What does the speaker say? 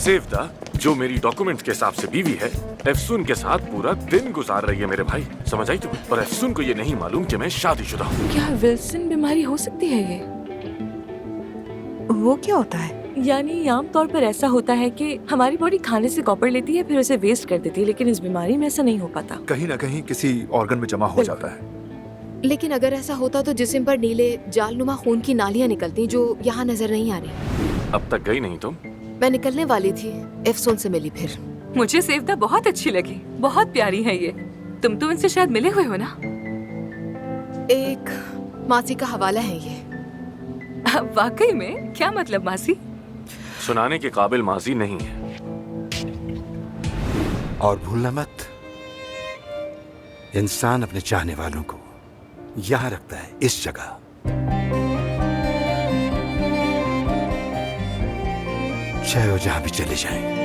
सेवदा, जो मेरी डॉक्यूमेंट के हिसाब से बीवी है, एफसून के साथ पूरा दिन गुजार रही है मेरे भाई। समझ आई तुम्हें? पर एफसून को ये नहीं मालूम कि मैं शादीशुदा हूँ। क्या विल्सन बीमारी हो सकती है ये? वो क्या होता है? यानी आम तौर पर ऐसा होता है कि हमारी बॉडी खाने से कॉपर लेती है, फिर उसे वेस्ट कर देती है, लेकिन इस बीमारी में ऐसा नहीं हो पाता। कहीं ना कहीं किसी ऑर्गन में जमा हो जाता है। लेकिन अगर ऐसा होता तो जिस्म पर नीले जालनुमा खून की नालियां निकलती जो यहाँ नजर नहीं आ रही। अब तक गई नहीं तुम? मैं निकलने वाली थी, एफसून से मिली फिर। मुझे सेवदा बहुत अच्छी लगी, बहुत प्यारी है ये। तुम तो इनसे शायद मिले हुए हो ना? एक मासी का हवाला है ये। वाकई में? क्या मतलब मासी? सुनाने के काबिल माजी नहीं है। और भूलना मत, इंसान अपने चाहने वालों को यहाँ रखता है, इस जगह। चाहे वो जहां भी चले जाएं।